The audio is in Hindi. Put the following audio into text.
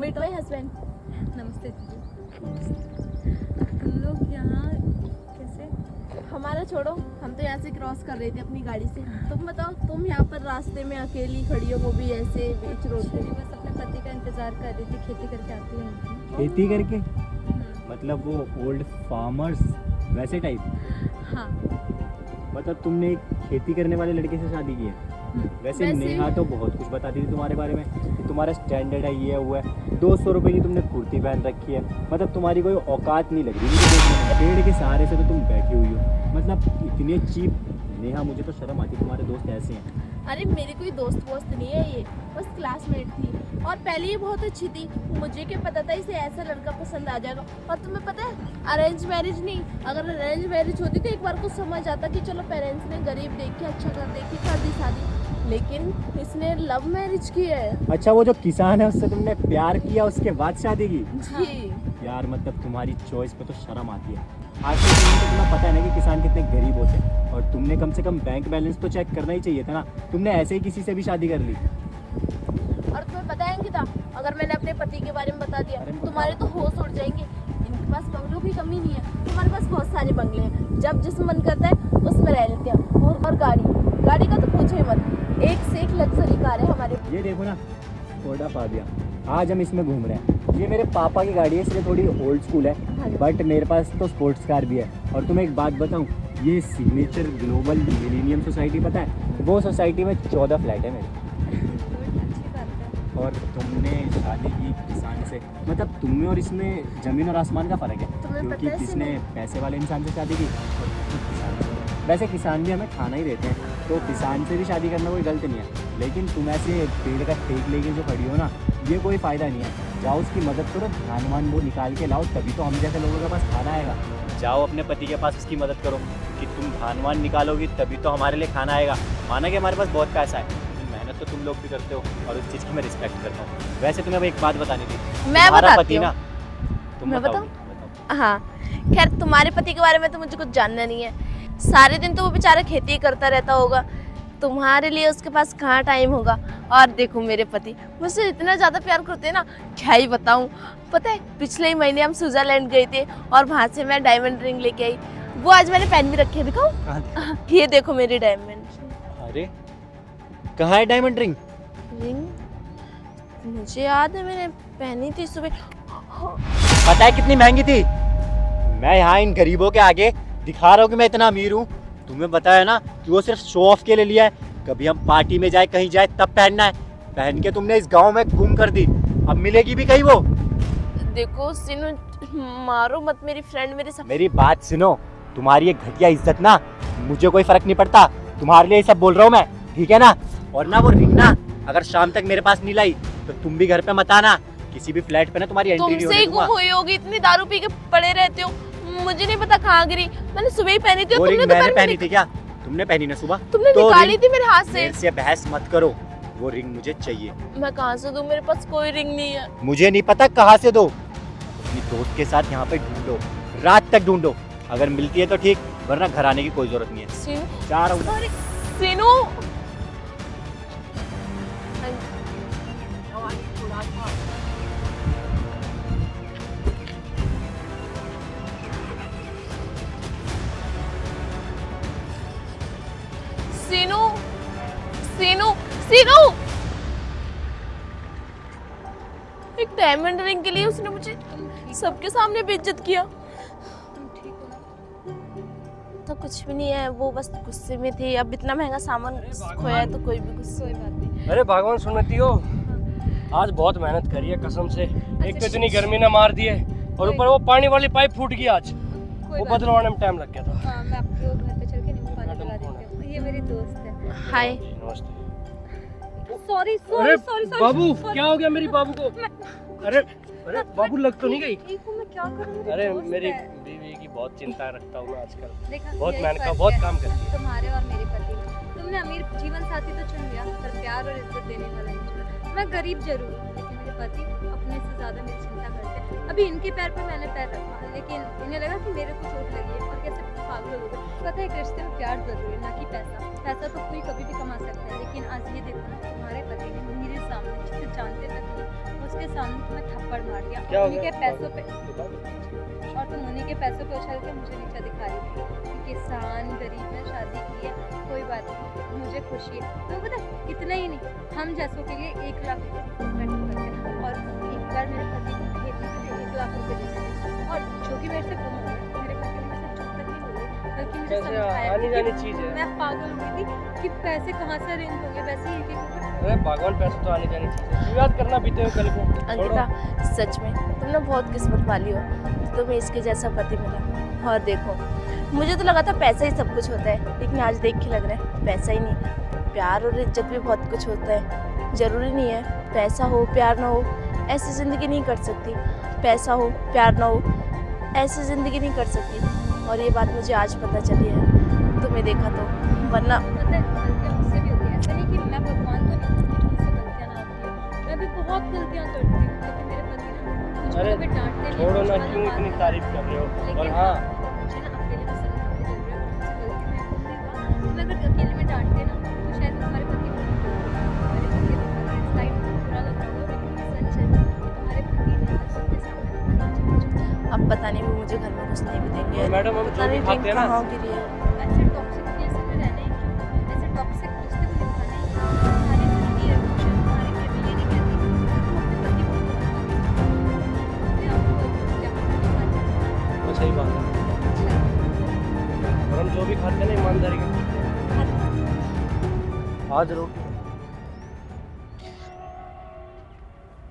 Meet my husband. नमस्ते दीदी। तुम लोग यहाँ कैसे? हमारा छोड़ो, हम तो यहाँ से क्रॉस कर रहे थे अपनी गाड़ी से। तुम बताओ, तुम यहाँ पर रास्ते में अकेली खड़ी हो, वो भी ऐसे बीच रोड पे। बस अपने पति का इंतजार कर रही थी, खेती करके आती हूँ। खेती करके मतलब वो ओल्ड फार्मर्स वैसे टाइप। हाँ। मतलब तुमने एक खेती करने वाले लड़के से शादी की है। वैसे नेहा तो बहुत कुछ बताती थी तुम्हारे बारे में कि तुम्हारा स्टैंडर्ड है, ये हुआ है। 200 रुपये की तुमने कुर्ती पहन रखी है, मतलब तुम्हारी कोई औकात नहीं लग रही मुझे। पेड़ के सहारे से तो तुम बैठी हुई हो, मतलब इतने चीप। नेहा मुझे तो शर्म आती, तुम्हारे दोस्त ऐसे हैं। अरे मेरी कोई दोस्त वोस्त नहीं है, ये बस क्लासमेट थी। और पहले ही बहुत अच्छी थी, मुझे क्या पता था इसे ऐसा लड़का पसंद आ जाएगा। और तुम्हें पता है, अरेंज मैरिज नहीं, अगर अरेंज मैरिज होती तो एक बार को समझ आता कि चलो पेरेंट्स ने गरीब देख के अच्छा कर दे के कर दी शादी, लेकिन इसने लव मैरिज की है। अच्छा, वो जो किसान है उससे तुमने प्यार किया, उसके बाद शादी की? जी यार मतलब तुम्हारी चॉइस पे तो शर्म आती है। आजकल तो तुम्हें पता है ना कि किसान कितने गरीब होते हैं, और तुमने कम से कम बैंक बैलेंस तो चेक करना ही चाहिए था ना। तुमने ऐसे ही किसी से भी शादी कर ली। और तुम्हें पता है अंकिता, अगर मैंने अपने पति के बारे में बता दिया तुम्हारे तो होश उड़ जाएंगे। इनके पास बंगलों की कमी नहीं है, तुम्हारे पास बहुत सारे बंगले हैं, जब जिसमें मन करता है उसमें रह लेते हैं। और गाड़ी का तो पूछो ही मत, एक से एक लग्जरी कार है हमारे। ये देखो ना, स्कोडा फाबिया, आज हम इसमें घूम रहे हैं। ये मेरे पापा की गाड़ी है, इसलिए थोड़ी ओल्ड स्कूल है, बट मेरे पास तो स्पोर्ट्स कार भी है। और तुम्हें एक बात बताऊं, ये सिग्नेचर ग्लोबल मिलेनियम सोसाइटी पता है, वो सोसाइटी में 14 फ्लैट है मेरे। और तुमने शादी की किसान से, मतलब तुमने और इसमें जमीन और आसमान का फर्क है, क्योंकि किसने पैसे वाले इंसान से शादी की और किसान से। वैसे किसान भी हमें खाना ही देते हैं, तो किसान से भी शादी करना कोई गलत नहीं है, लेकिन तुम ऐसे पेड़ का टेक लेके जो खड़ी हो ना, ये कोई फ़ायदा नहीं है। जाओ उसकी मदद करो, धान वान वो निकाल के लाओ, तभी तो हम जैसे लोगों के पास खाना आएगा। जाओ अपने पति के पास उसकी मदद करो कि तुम धान वान निकालोगी तभी तो हमारे लिए खाना आएगा। माना कि हमारे पास बहुत पैसा है, मेहनत तो तुम लोग भी करते हो और उस चीज़ की मैं रिस्पेक्ट करता हूँ। वैसे तुम्हें अब एक बात बतानी थी, मैं बताती हूँ। तुम मैं बताओ। हाँ, खैर तुम्हारे पति के बारे में तो मुझे कुछ जानना नहीं है। सारे दिन तो वो बेचारा खेती करता रहता होगा, तुम्हारे लिए उसके पास कहाँ टाइम होगा। और देखो मेरे पति मुझसे इतना ज़्यादा प्यार करते हैं ना, क्या ही बताऊँ। पता है, पिछले ही महीने हम स्विट्जरलैंड गए थे और वहाँ से मैं डायमंड रिंग लेके आई। वो आज मैंने पहन भी रखी है, दिखाओ। ये देखो मेरी डायमंड। अरे कहाँ है डायमंड रिंग? मुझे याद है मैंने पहनी थी सुबह। पता है कितनी महंगी थी? मैं यहाँ इन गरीबों के आगे दिखा रहा हूँ कि मैं इतना अमीर हूँ। तुम्हें पता है ना कि वो सिर्फ शो ऑफ के लिए लिया है। कभी हम पार्टी में जाए, कहीं जाए तब पहनना है। पहन के तुमने इस गांव में घूम कर दी, अब मिलेगी भी कहीं वो? देखो सिनु, मारो मत मेरी फ्रेंड मेरे साथ। मेरी बात सुनो, तुम्हारी ये घटिया इज्जत ना, मुझे कोई फर्क नहीं पड़ता। तुम्हारे लिए सब बोल रहा हूँ मैं, ठीक है ना? और ना वो रिंग ना, अगर शाम तक मेरे पास नहीं लाई तो तुम भी घर पे मत आना। किसी भी फ्लैट पे ना तुम्हारी एंट्री नहीं तुमसे ही गुम हुई होगी, इतनी दारू पी के पड़े रहते हो। मुझे नहीं पता कहाँ गिरी, मैंने सुबह ही पहनी थी। वो और रिंग तुमने मैंने पहनी थी क्या? तुमने पहनी ना सुबह? तुमने तो निकाली थी मेरे हाथ से। मेरे से बहस मत करो, वो रिंग मुझे चाहिए। मैं कहाँ से दूं, मेरे पास कोई रिंग नहीं है। मुझे नहीं पता कहाँ से दो, अपनी दोस्त के साथ यहाँ पे ढूंढो, रात तक ढूंढो। अगर मिलती है तो ठीक, वरना घर आने की कोई जरूरत नहीं है। सीनू, जा रहा हूँ। सॉरी सीनू। सीनू, सीनू, सीनू। एक डायमंड रिंग के लिए उसने मुझे सबके सामने बेइज्जत किया। तुम ठीक हो ना? तो कुछ भी नहीं है, वो बस गुस्से में थी। अब इतना महंगा सामान खोया है तो कोई भी गुस्से। कोई बात नहीं। अरे भगवान सुनती हो, आज बहुत मेहनत करी है कसम से। एक तो इतनी गर्मी ने मार दी है, और ऊपर वो पानी वाली पाइप फूट गई आज, वो बदलवाने में टाइम लग गया था। हाँ, मैं आपको घर पे चल के नींबू पानी पिला देती हूँ। ये मेरी दोस्त है। हाय। नमस्ते। सॉरी अरे सॉरी सॉरी बाबू, क्या हो गया मेरी बाबू को? अरे अरे बाबू, लग तो नहीं गई? ठीक हूँ, मैं क्या करूँ? अरे मेरी बीवी की बहुत चिंता रखता हूँ मैं आजकल। देखा, बहुत यही मेहनत का, फर्क बहुत है काम करती है। तुम्हारे और मेरे पति में। तुमने अमीर जीवन साथी तो चुन लिया, पर प्यार और इज्जत देने वाला नहीं चुना। मैं गरीब जरूर हूँ, लेकिन मेरे पति अपने से ज्यादा मेरी चिंता करते हैं। अभी इनके पैर पे मैंने पैर रखा, लेकिन इन्हें लगा कि मेरे को चोट लगी है और कैसे फालतू पागल हो गए। पता है एक रिश्ते में प्यार जरूरी है, ना कि पैसा। पैसा तो कोई कभी भी कमा सकता है, लेकिन आज ये देखो ना, तुम्हारे पति ने मेरे सामने, जिसे जानते तक नहीं, उसके सामने तुम्हें थप्पड़ मार दिया। क्या हो उन्हीं के गया? पैसों पे, और तुम उन्हीं के पैसों पे उछल के मुझे नीचा दिखा रही थी कि किसान गरीब ने शादी की है, कोई बात नहीं, मुझे खुशी है। तो पता है, इतना ही नहीं, हम जैसों के लिए 1 लाख रुपये इन्वेस्ट करते हैं, और एक बार मेरे पति को खेती के लिए 1 लाख रुपये देते हैं, और जो कि मेरे से गुम हो गया, मेरे पति ने मेरे से चुप तक नहीं बोले, बल्कि मुझे पैसे समझाया आनी कि जानी चीज है। मैं पागल हो गई थी कि पैसे कहाँ से अरेंज होंगे, वैसे ही एक एक अरे भगवान, पैसे तो आनी जानी चीज है, तू याद करना बीते हुए कल को। अंकिता, सच में तुम ना बहुत किस्मत वाली हो, तुम्हें इसके जैसा पति मिला। और देखो, मुझे तो लगा था पैसा ही सब कुछ होता है, लेकिन आज देख के लग रहा है पैसा ही नहीं, प्यार और इज्जत भी बहुत कुछ होता है। जरूरी नहीं है पैसा हो प्यार ना हो ऐसी ज़िंदगी नहीं कर सकती, पैसा हो प्यार ना हो ऐसी ज़िंदगी नहीं कर सकती। और ये बात मुझे आज पता चली है, तुम्हें देखा तो, वरना पता है गलतियाँ मुझसे भी होती है। ऐसा नहीं कि मैं भगवान को नहीं मानती, मुझसे गलतियाँ ना होती हैं, मैं भी बहुत गलतियाँ करती हूँ, लेकिन मेरे पति ना मुझको अरे कभी डांटते नहीं, छोड़ो ना, मुझको क्यों बात इतनी नहीं तारीफ कर रहे हो। और लेकिन हाँ, मुझे ना अकेले में समझाने की जरूरत है, मुझसे गलती मैं खुद नहीं हुआ। तो अगर अकेले में डांटते ना तो शायद तुम्हारे पति को नहीं बोलते। तुम्हारे पति को पता है, इस लाइन में बुरा लग रहा होगा, लेकिन ये सच है कि तुम्हारे पति ने आज सबके सामने अब पता नहीं वो मुझे घर में घुसने भी देंगे। मैडम, हम पता जो भी नहीं खाते हैं ना, कहाँ गिरी है। ऐसे टॉक्सिक रिलेशन में रहना ही क्यों? ऐसे टॉक्सिक रिश्ते को निभाना ही क्यों? तुम्हारी जिंदगी है, खुश है, तुम्हारे लिए मैं ये नहीं कहती कि तुम अपने पति को अपने आप को क्या करना चाहिए। वो सही बात है। और हम जो भी खाते हैं ना, ईमानदारी का। आज रोटी